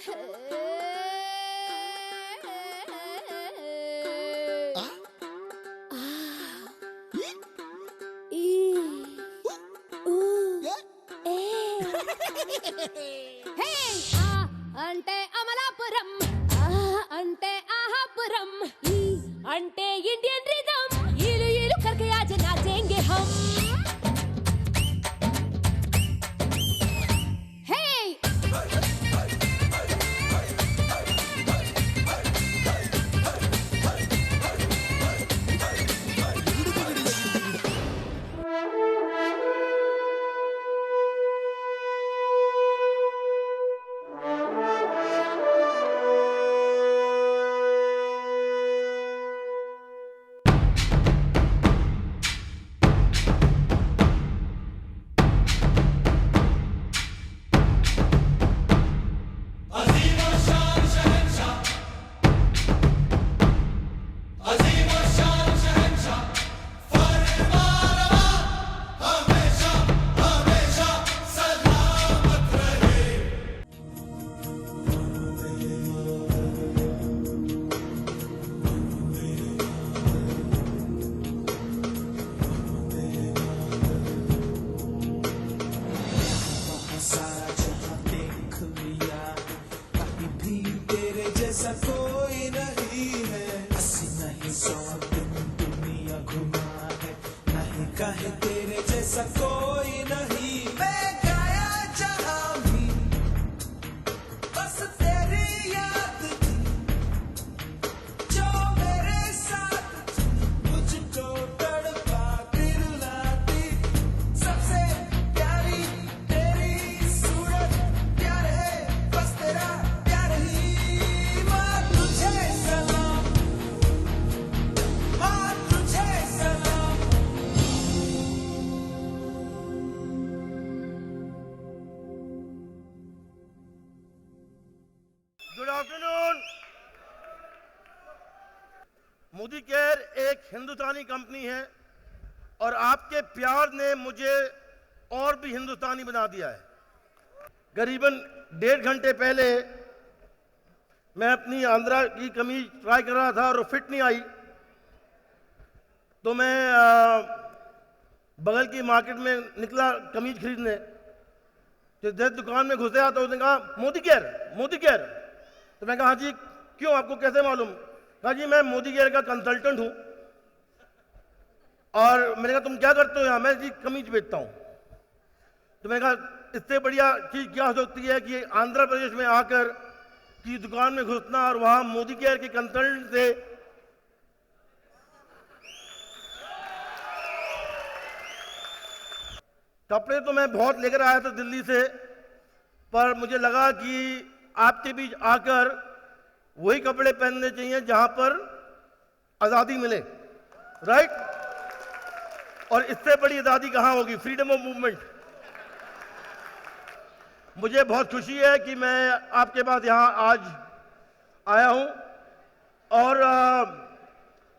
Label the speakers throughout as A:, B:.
A: అంటే అమలాపురం, అంటే ఆహాపురం, అంటే ఇండియన్ रिदम, इलू इलू करके आज नाचेंगे हम।
B: कोई नहीं है, 80 नहीं 100 दिन दुनिया घुमा है, नहीं कहे तेरे जैसा कोई नहीं। मैं गाया जहां भी बस तेरी याद थी, जो मेरे साथ मुझको तड़पा दिलाती। सबसे प्यारी तेरी सूरत, प्यार है बस तेरा प्यार ही।
C: Good afternoon. मोदी केयर एक हिंदुस्तानी कंपनी है और आपके प्यार ने मुझे और भी हिंदुस्तानी बना दिया है। करीबन 1.5 घंटे पहले मैं अपनी आंध्रा की कमीज ट्राई कर रहा था और फिट नहीं आई, तो मैं बगल की मार्केट में निकला कमीज खरीदने। तो जब दुकान में घुसे तो उसने कहा मोदी केयर, मोदी केयर। तो मैं कहा हाँ जी, क्यों, आपको कैसे मालूम? कहा जी मैं मोदी केयर का कंसल्टेंट हूँ। और मैंने कहा तुम क्या करते हो यहाँ? मैं जी कमीज बेचता हूँ। तो मैंने कहा इससे बढ़िया चीज़ क्या हो सकती है कि आंध्र प्रदेश में आकर की दुकान में घुसना और वहाँ मोदी केयर के कंसल्टेंट से कपड़े तो मैं बहुत लेकर आया था दिल्ली से, पर मुझे लगा कि आपके बीच आकर वही कपड़े पहनने चाहिए जहां पर आज़ादी मिले, राइट? और इससे बड़ी आज़ादी कहां होगी? Freedom of movement. मुझे बहुत खुशी है कि मैं आपके पास यहां आज आया हूं और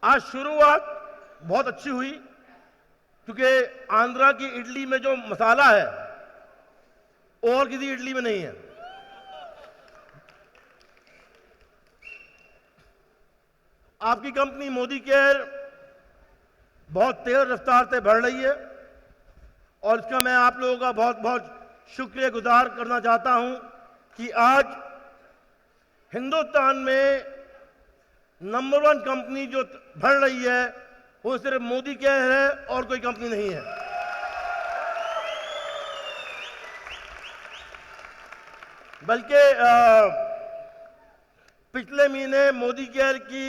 C: आज शुरुआत बहुत अच्छी हुई, क्योंकि आंध्रा की इडली में जो मसाला है और किसी इडली में नहीं है। आपकी कंपनी मोदी केयर बहुत तेज रफ्तार से बढ़ रही है और इसका मैं आप लोगों का बहुत बहुत शुक्रियागुजार करना चाहता हूं कि आज हिंदुस्तान में नंबर 1 कंपनी जो बढ़ रही है वो सिर्फ मोदी केयर है और कोई कंपनी नहीं है। बल्कि पिछले महीने मोदी केयर की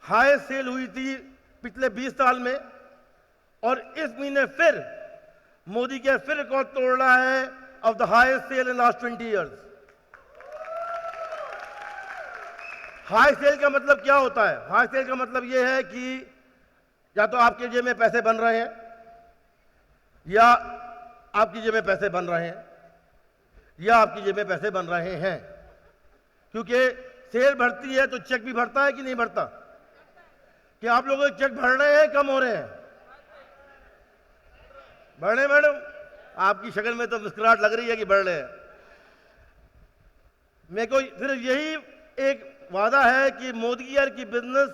C: हाई सेल हुई थी पिछले 20 साल में, और इस महीने फिर मोदी केयर फिर रिकॉर्ड तोड़ रहा है of the highest sale in last 20 years. High sale का मतलब क्या होता है? हाई सेल का मतलब यह है कि या तो आपके जेब में पैसे बन रहे हैं या आपकी जेब में पैसे बन रहे हैं या आपकी जेब में पैसे बन रहे हैं। क्योंकि सेल बढ़ती है तो चेक भी बढ़ता है कि नहीं बढ़ता? कि आप लोगों के चेक बढ़ रहे हैं, कम हो रहे हैं? बढ़ रहे हैं मैडम? आपकी शक्ल में तो मुस्कुराहट लग रही है कि बढ़ रहे हैं। मेरे को सिर्फ यही एक वादा है कि मोदी केयर की बिजनेस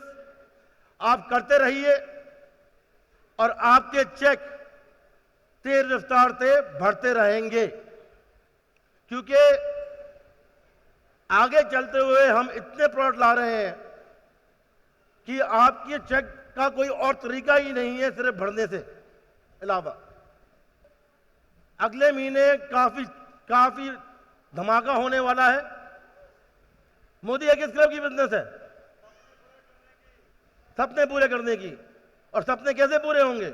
C: आप करते रहिए और आपके चेक तेज रफ्तार से बढ़ते रहेंगे, क्योंकि आगे चलते हुए हम इतने प्रोडक्ट ला रहे हैं कि आपके चेक का कोई और तरीका ही नहीं है सिर्फ बढ़ने से अलावा। अगले महीने काफी धमाका होने वाला है। मोदी किस क्लब की बिजनेस है? सपने पूरे करने की। और सपने कैसे पूरे होंगे?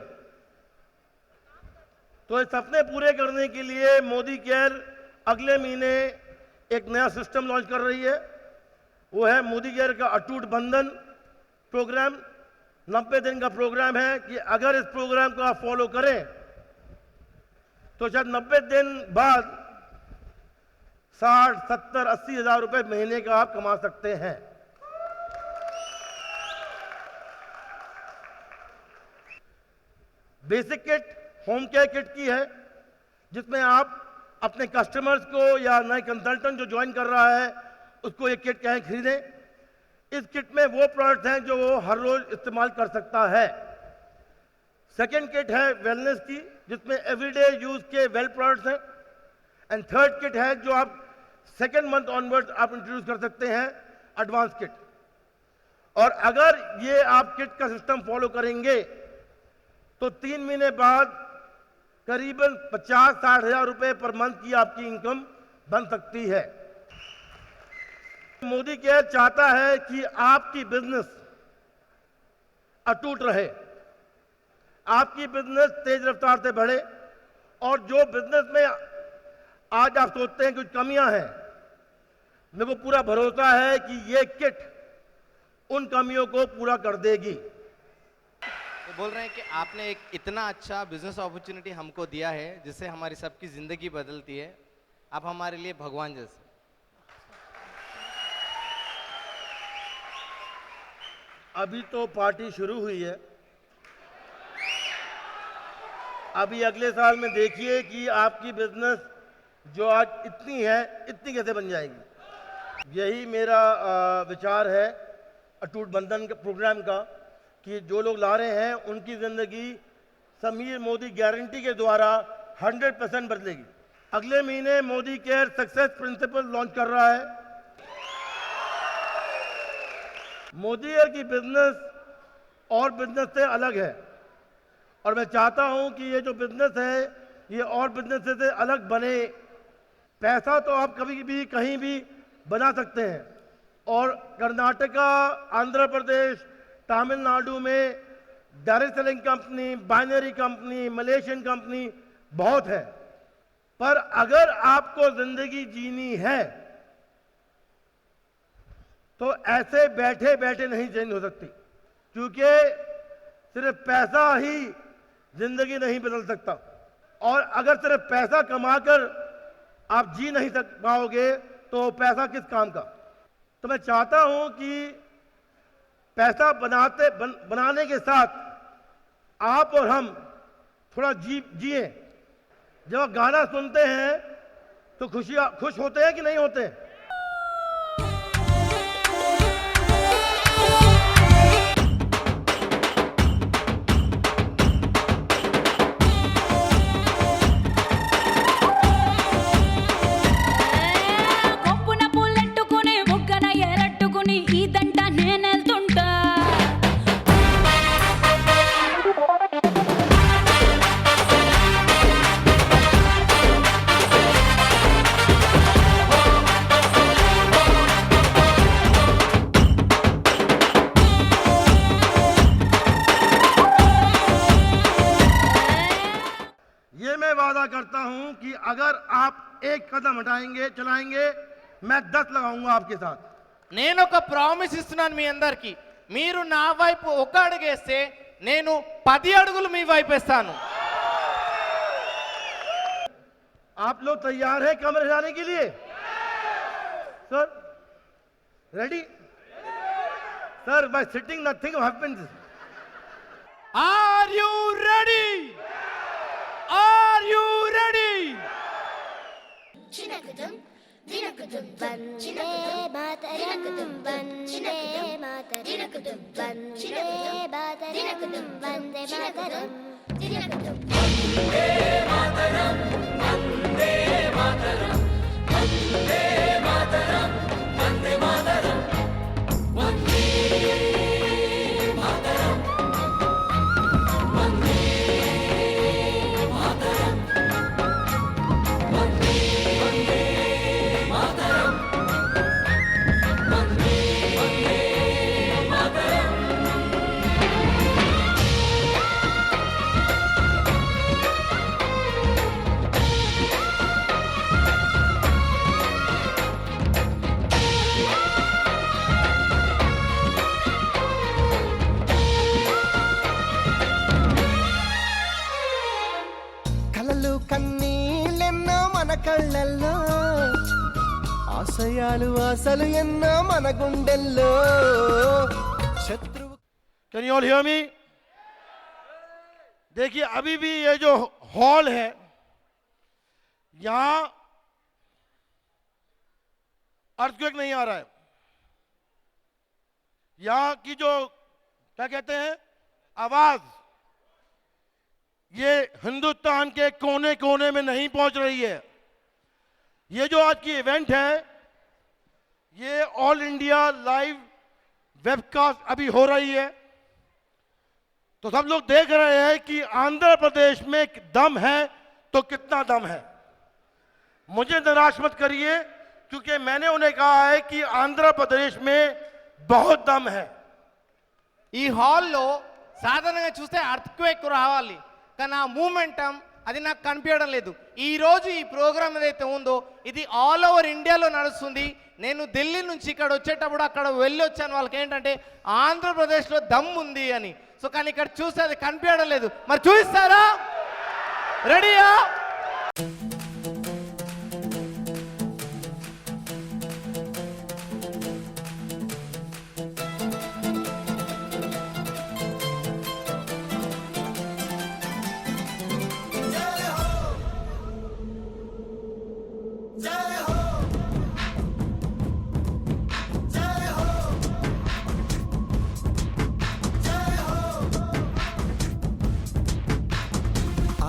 C: तो ये सपने पूरे करने के लिए मोदी केयर अगले महीने एक नया सिस्टम लॉन्च कर रही है। वो है मोदी केयर का अटूट बंधन प्रोग्राम। 90 दिन का प्रोग्राम है कि अगर इस प्रोग्राम को आप फॉलो करें तो शायद 90 दिन बाद 60, 70, 80 हजार रुपए महीने का आप कमा सकते हैं। Basic kit home care kit की है, जिसमें आप अपने कस्टमर्स को या नए कंसल्टेंट जो ज्वाइन कर रहा है उसको ये किट कहें खरीदें। इस किट में वो प्रोडक्ट हैं जो वो हर रोज इस्तेमाल कर सकता है। सेकेंड किट है वेलनेस की, जिसमें एवरीडे यूज के वेल प्रोडक्ट्स हैं। एंड थर्ड किट है जो आप सेकेंड मंथ ऑनवर्ड्स आप इंट्रोड्यूस कर सकते हैं, एडवांस किट। और अगर ये आप किट का सिस्टम फॉलो करेंगे तो 3 महीने बाद करीबन 50-60 हजार रुपए पर मंथ की आपकी इनकम बन सकती है। मोदी केयर चाहता है कि आपकी बिजनेस अटूट रहे, आपकी बिजनेस तेज रफ्तार से बढ़े, और जो बिजनेस में आज आप सोचते हैं कुछ कमियां हैं, मेरे को पूरा भरोसा है कि ये किट उन कमियों को पूरा कर देगी।
D: तो बोल रहे हैं कि आपने एक इतना अच्छा बिजनेस अपॉर्चुनिटी हमको दिया है जिससे हमारी सबकी जिंदगी बदलती है। आप हमारे लिए भगवान जैसे।
C: अभी तो पार्टी शुरू हुई है, अभी अगले साल में देखिए कि आपकी बिजनेस जो आज इतनी है इतनी कैसे बन जाएगी। यही मेरा विचार है अटूट बंधन के प्रोग्राम का, कि जो लोग ला रहे हैं उनकी जिंदगी समीर मोदी गारंटी के द्वारा 100% बदलेगी। अगले महीने Modi care success principle launch कर रहा है। मोदी केयर की बिजनेस और बिजनेस से अलग है, और मैं चाहता हूं कि ये जो बिजनेस है ये और बिजनेस से अलग बने। पैसा तो आप कभी भी कहीं भी बना सकते हैं, और कर्नाटका, आंध्र प्रदेश, तमिलनाडु में direct selling company, binary company, Malaysian company बहुत है। पर अगर आपको जिंदगी जीनी है तो ऐसे बैठे बैठे नहीं चेंज हो सकती, क्योंकि सिर्फ पैसा ही जिंदगी नहीं बदल सकता। और अगर सिर्फ पैसा कमाकर आप जी नहीं पाओगे तो पैसा किस काम का। तो मैं चाहता हूं कि पैसा बनाने के साथ आप और हम थोड़ा जिए। जब आप गाना सुनते हैं तो खुश होते हैं कि नहीं होते हैं?
A: కొప్పున పుల్లెట్టుకుని బుగ్గన ఎరట్టుకుని ఇదంట నేనెళ్తుంటా.
C: ये मैं वादा करता हूं कि अगर आप एक कदम चलाएंगे, मैं 10 लगाऊंगा आपके साथ।
D: నేను ఒక ప్రామిస్ ఇస్తున్నాను మీ అందరికి, మీరు నా వైపు ఒక అడుగేస్తే నేను 10 అడుగులు మీ వైపు వేస్తాను।
C: आप लोग तैयार हैं कमरे जाने के लिए? Sir ready? Sir by sitting nothing happens.
D: Are you ready? Are you ready?
E: Chinakadam, dinakadam. కలలు కన్నీళ్ళెన్నో మన కళ్ళల్లో, ఆశయాలు ఆశలు ఎన్నో మన గుండెల్లో. శత్రువు
C: can you all hear me? देखिए अभी भी ये जो हॉल है यहां अर्थक्वेक नहीं आ रहा है. यहां की जो क्या कहते हैं आवाज ये हिंदुस्तान के कोने कोने में नहीं पहुंच रही है. ये जो आज की इवेंट है ये ऑल इंडिया लाइव वेबकास्ट अभी हो रही है. तो सब लोग देख रहे हैं कि आंध्र प्रदेश में दम है तो कितना दम है. मुझे निराश मत करिए क्योंकि मैंने उन्हें कहा है कि आंध्र प्रदेश में बहुत दम है.
D: ఈ హాల్లో సాధారణంగా చూస్తే అర్త్క్వేక్ రావాలి కానీ ఆ మూమెంటం అది నాకు కనిపించడం లేదు. ఈ రోజు ఈ ప్రోగ్రామ్ ఏదైతే ఉందో ఇది ఆల్ ఓవర్ ఇండియాలో నడుస్తుంది. నేను ఢిల్లీ నుంచి ఇక్కడ వచ్చేటప్పుడు అక్కడ వెళ్ళి వచ్చాను. వాళ్ళకి ఏంటంటే ఆంధ్రప్రదేశ్లో దమ్ ఉంది అని. సో కానీ ఇక్కడ చూస్తే అది కనిపించడం లేదు. మరి చూపిస్తారా? రెడీయా?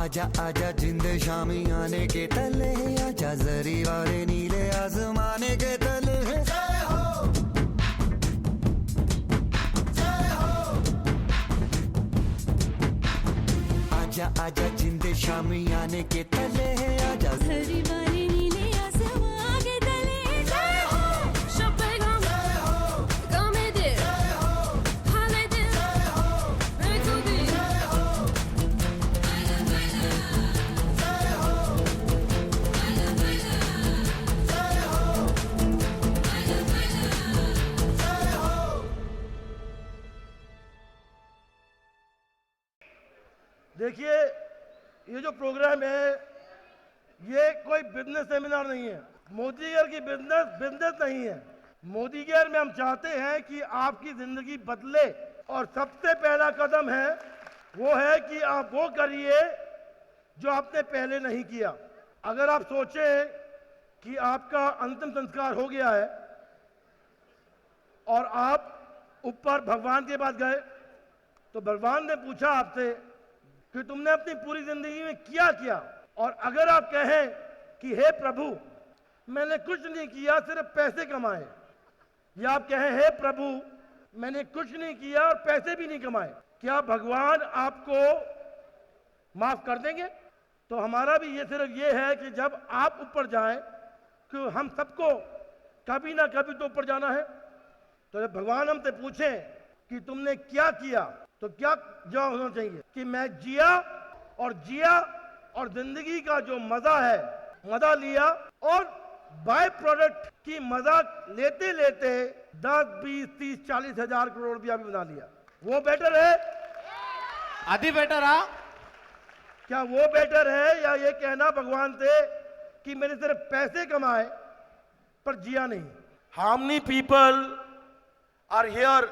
E: आजा आजा जिंद शामी आने के तले, आजा जरी वाले नीले आसमाने के तले. जय हो जय हो. आजा आजा जिंद शामी आने के तले, आजा
A: हरी वाली नीले आसमां के तले. जय हो शपेगा जय हो गमे दे जय हो हाले दे जय हो बेचू दी जय हो
C: देखिए ये जो प्रोग्राम है ये कोई बिजनेस सेमिनार नहीं है. मोदी केयर की बिजनेस नहीं है. मोदी केयर में हम चाहते हैं कि आपकी जिंदगी बदले और सबसे पहला कदम है वो है कि आप वो करिए जो आपने पहले नहीं किया. अगर आप सोचें कि आपका अंतिम संस्कार हो गया है और आप ऊपर भगवान के पास गए तो भगवान ने पूछा आपसे कि तुमने अपनी पूरी जिंदगी में क्या किया. और अगर आप कहें कि हे प्रभु मैंने कुछ नहीं किया सिर्फ पैसे कमाए, या आप कहें हे प्रभु मैंने कुछ नहीं किया और पैसे भी नहीं कमाए, क्या भगवान आपको माफ कर देंगे? तो हमारा भी ये सिर्फ ये है कि जब आप ऊपर जाएं, कि हम सबको कभी ना कभी तो ऊपर जाना है, तो जब भगवान हमसे पूछें कि तुमने क्या किया तो क्या जवाब होना चाहिए कि मैं जिया और जिंदगी का जो मजा है मजा लिया और बाय प्रोडक्ट की मजा लेते लेते 10, 20, 30, 40 हजार करोड़ रुपया भी बना लिया. वो बेटर है?
D: అది బెటరా?
C: क्या वो बेटर है या ये कहना भगवान से कि मैंने सिर्फ पैसे कमाए पर जिया नहीं? How many people are here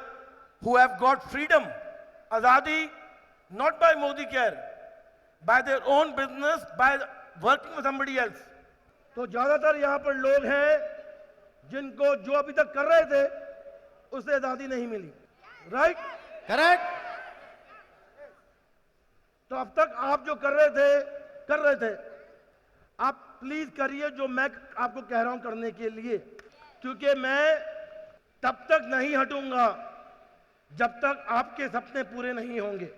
C: who have got freedom, azadi, not by Modi care, by their own business, by working with somebody else? तो ज्यादातर यहाँ पर लोग हैं जिनको जो अभी तक कर रहे थे उससे आजादी नहीं मिली, राइट?
D: करेक्ट।
C: तो अब तक आप जो कर रहे थे, आप प्लीज करिए जो मैं आपको कह रहा हूं करने के लिए, क्योंकि मैं तब तक नहीं हटूंगा जब तक आपके सपने पूरे नहीं होंगे।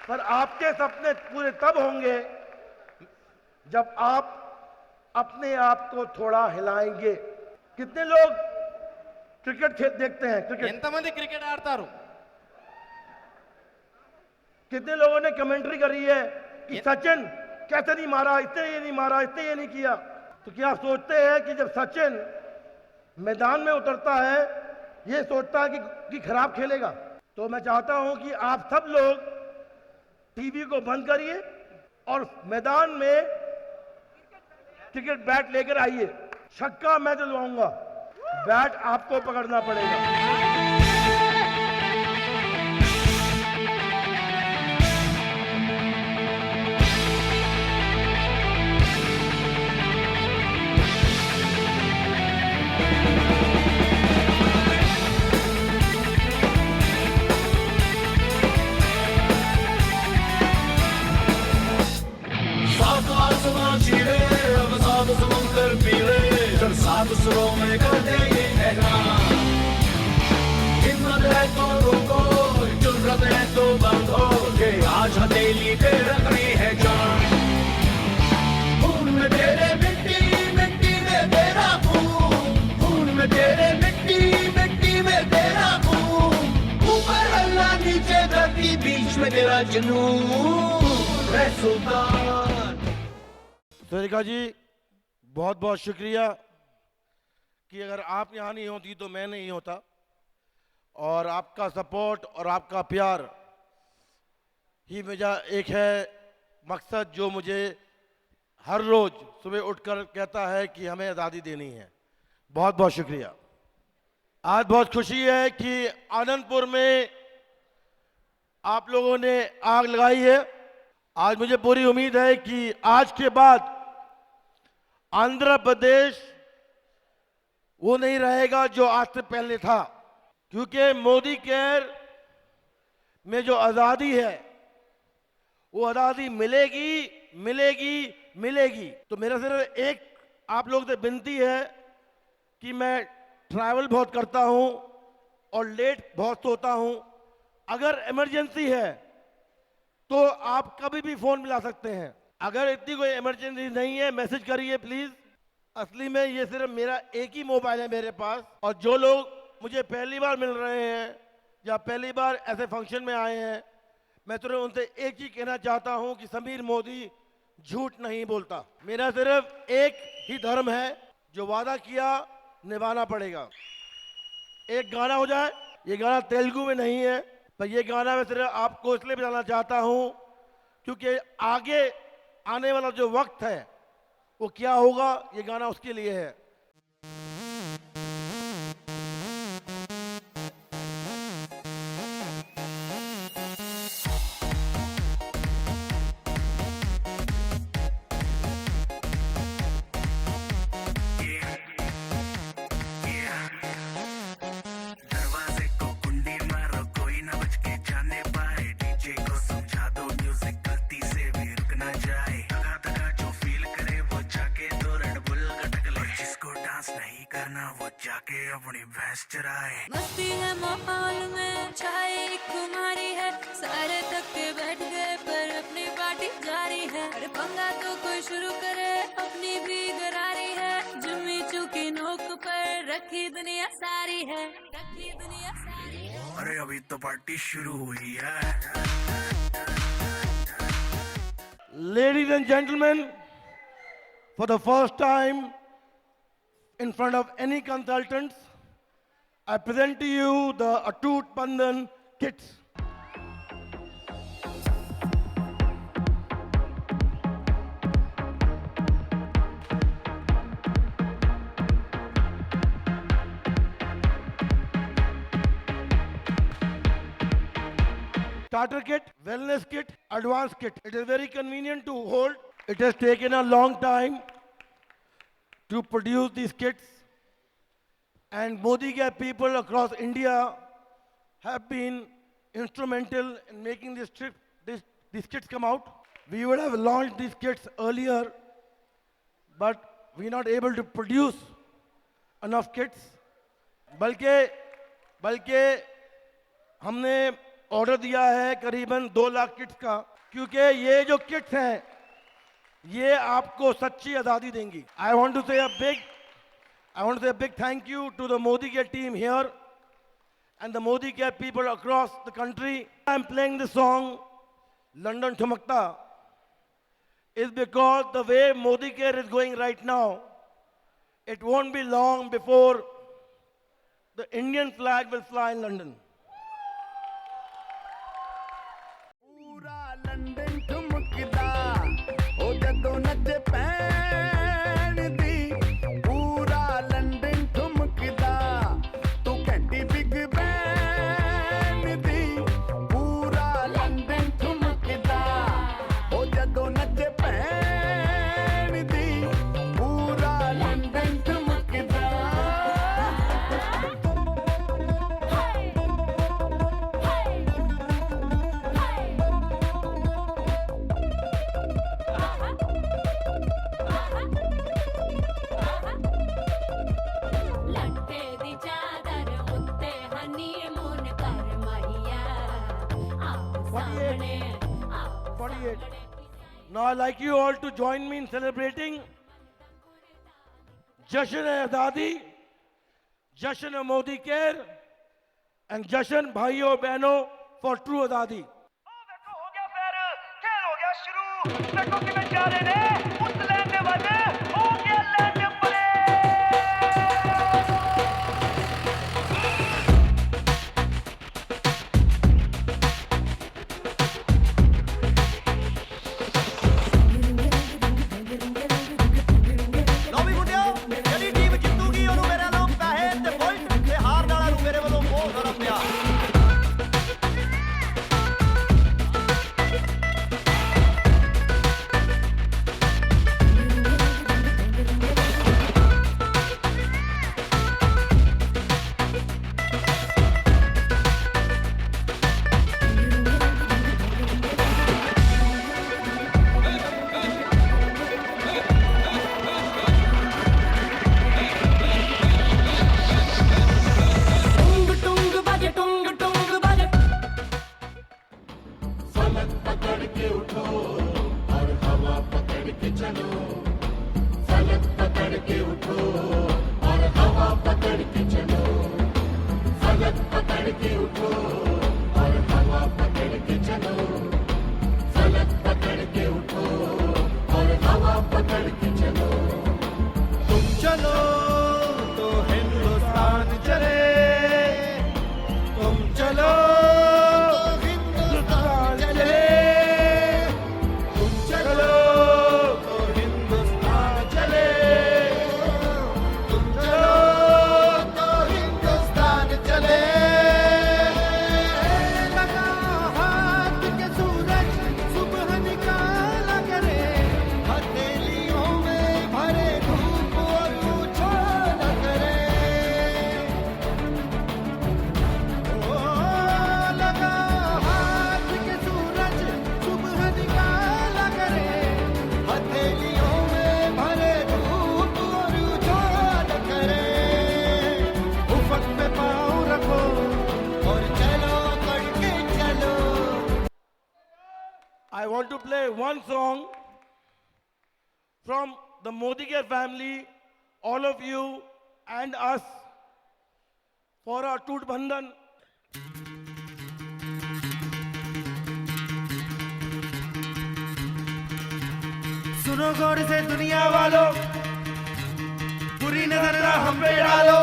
C: पर आपके सपने पूरे तब होंगे जब आप अपने आप को थोड़ा हिलाएंगे। कितने लोग क्रिकेट देखते हैं? क्रिकेट
D: ఎంతమంది క్రికెట్ ఆడతారు?
C: कितने लोगों ने कमेंट्री करी है कि सचिन कैसे नहीं मारा, इसने ये नहीं मारा, इसने ये नहीं किया? तो क्या आप सोचते हैं कि जब सचिन मैदान में उतरता है ये सोचता है कि खराब खेलेगा? तो मैं चाहता हूं कि आप सब लोग टीवी को बंद करिए और मैदान में क्रिकेट बैट लेकर आइए। छक्का मैं दिलवाऊंगा, बैट आपको पकड़ना पड़ेगा।
B: सात आसमां चीरे, अब सात समुंदर पीले, चल सात सुरों में कर दे ये ऐलान। हिम्मत है तो रुको, जुर्रत है तो बांधो, के आज हथेली पे रखनी है जान। खून में तेरे मिट्टी, मिट्टी में तेरा खून, खून में तेरे मिट्टी, मिट्टी में तेरा खून। ऊपर अल्लाह नीचे धरती, बीच में तेरा जुनून है सुल्तान।
C: सुरेखा जी बहुत बहुत शुक्रिया कि अगर आप यहाँ नहीं होती तो मैं नहीं होता, और आपका सपोर्ट और आपका प्यार ही मेरा एक है मकसद जो मुझे हर रोज सुबह उठकर कहता है कि हमें आज़ादी देनी है। बहुत बहुत शुक्रिया। आज बहुत खुशी है कि आनंदपुर में आप लोगों ने आग लगाई है। आज मुझे पूरी उम्मीद है कि आज के बाद आंध्र प्रदेश वो नहीं रहेगा जो आज से पहले था, क्योंकि मोदी केयर में जो आज़ादी है वो आज़ादी मिलेगी, मिलेगी, मिलेगी। तो मेरा सिर्फ एक आप लोग से विनती है कि मैं ट्रैवल बहुत करता हूं और लेट बहुत सोता हूं। अगर इमरजेंसी है तो आप कभी भी फोन मिला सकते हैं। अगर इतनी कोई इमरजेंसी नहीं है मैसेज करिए प्लीज। असली में ये सिर्फ मेरा एक ही मोबाइल है मेरे पास, और जो लोग मुझे पहली बार मिल रहे हैं या पहली बार ऐसे फंक्शन में आए हैं, मैं तो उनसे एक ही कहना चाहता हूं कि समीर मोदी झूठ नहीं बोलता। मेरा सिर्फ एक ही धर्म है, जो वादा किया निभाना पड़ेगा। एक गाना हो जाए, ये गाना तेलुगु में नहीं है, पर ये गाना मैं सिर्फ आपको इसलिए बताना चाहता हूं क्योंकि आगे आने वाला जो वक्त है वो क्या होगा, ये गाना उसके लिए है।
F: दरवाजे को कुंडी मारो, कोई ना बच के जाने पाए। डीजे को समझा दो म्यूजिक गलती से भी रुक ना जाए। दगा दगा जो फील करे वो जाके दो रेड बुल गटक ले। जिसको डांस नहीं करना वो जाके अपनी भैंस चराए।
A: मस्ती है माहौल में छाई खुमारी है, सारे थक के बैठ गए पर अपनी पार्टी जारी है। अरे पंगा तो कोई शुरू करे, अपनी भी गरारी है। जुम्मी चूकी नोक पर रखी दुनिया सारी है, रखी दुनिया सारी है।
F: अरे अभी तो पार्टी शुरू हुई है।
C: Ladies and gentlemen, for the first time in front of any consultants, I present to you the Atut Bandhan kits. Starter kit, wellness kit, advanced kit. It is very convenient to hold. It has taken a long time to produce these kits. and Modi Care people across India have been instrumental in making these kits come out. We would have launched these kits earlier, but we're not able to produce enough kits. बल्कि हमने order दिया है करीबन 2 lakh kits का, क्योंकि ये जो kits हैं ये आपको सच्ची आज़ादी देंगी. I want to say a big thank you to the Modi Care team here and the Modi Care people across the country. I'm playing the song London Thumakta is because the way Modi Care is going right now, it won't be long before the Indian flag will fly in London.
G: पूरा London ठुमकदा ओ जदों नच पैण दी पूरा London ठुमकदा तू घंटी Big Ben दी पूरा London ठुमकदा ओ जदों नच पैण दी पूरा London ठुमकदा
A: latte दी चादर उत्ते हनीमून कर मैया आप सामने
C: 48. Now I'd like you all to join me in celebrating Jashan-e-Azadi, Jashan-e-Modi Care and Jashan Bhaiyo Behno for true Azadi.
H: देखो हो गया पैर खेल हो गया शुरू देखो किਵੇਂ जा ਰਹੇ ਨੇ ਉਸ ਲੈਣ ਦੇ ਵੱਲ ਹੋ ਗਿਆ ਲੈਂਡ ਪਰੇ
G: ਲਓ ਵੀ ਮੁੰਡਿਓ ਜਿਹੜੀ ਟੀਮ ਜਿੱਤੂਗੀ ਉਹਨੂੰ ਮੇਰੇ ਵੱਲੋਂ ਪੈਸੇ ਤੇ ਬੁਲਟ ਤੇ ਹਾਰਨ ਵਾਲਾ ਨੂੰ ਮੇਰੇ ਵੱਲੋਂ ਬਹੁਤ ਸਾਰਾ ਪਿਆਰ
A: टुंग बाजे टुंग टुंग बाजे
B: फलक पकड़ के उठो और हवा पकड़ के चलो. फलक पकड़ के उठो और हवा पकड़ के चलो. फलक पकड़ के उठो और हवा पकड़ के चलो. फलक पकड़ के उठो और हवा पकड़ के चलो.
G: तुम चलो तो हिंदुस्तान चले
C: तुम चलो हिंदुस्तान चले.
G: तुम चलो तो हिंदुस्तान चले
C: तुम चलो
G: तो हिंदुस्तान चले लगा हाथ के सूरज सुबह निकाला करे हथेलियों में भरे धूप और उछाला करे ओ लगा हाथ के सूरज सुबह निकाला करे हथेलियों में भरे धूप और उछाला करे उफक पे पाँव रखो और चलो करके चलो
C: I want to play one song from the Modi Care family, all of you and us, for our Toot Bandhan.
G: सुनो गौर से दुनिया वालों बुरी नजर ना हम पे डालो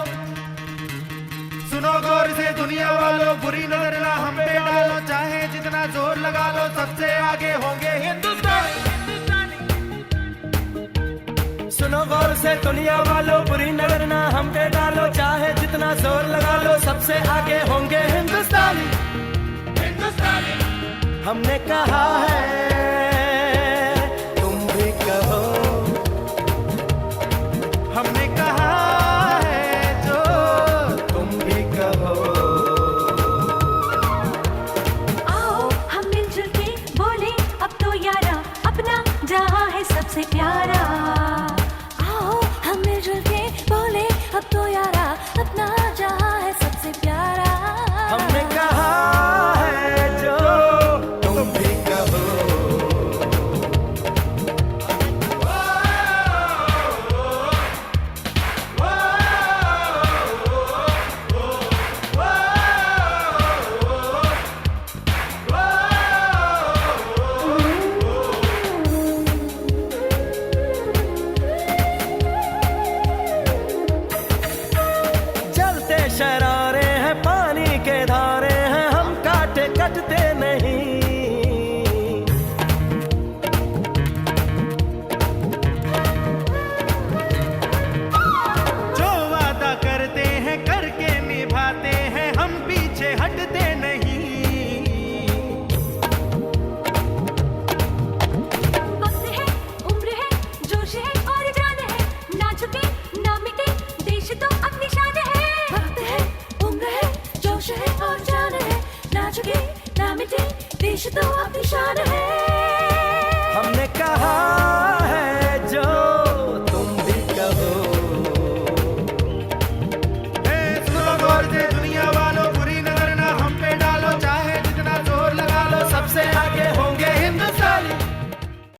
G: सुनो गौर से दुनिया वालों बुरी नजर ना हम पे डालो चाहे जितना जोर लगा लो सबसे आगे होंगे हिंदुस्तानी सुनो गौर से दुनिया वालों बुरी नजर ना हम पे डालो चाहे जितना जोर लगा लो सबसे आगे होंगे हिंदुस्तानी हिंदुस्तानी हमने कहा है तुम भी कहो हमने कहा है जो
A: तो यारा अपना जहां है सबसे प्यारा।
E: हमने कहा है जो तुम भी कहो। जलते शरारे हैं पानी के धारे हैं हम काटे कटते नहीं।
G: जो वादा करते हैं करके निभाते हैं हम पीछे हटते नहीं।
A: वक्त है, उम्र है, जोश है और जान है, ना झुके ना मिटे देश तो अपनी शान है। वक्त है, उम्र है, जोश है और जान है, ना झुके ना मिटे देश तो अपनी शान है।
E: हमने कहा है जो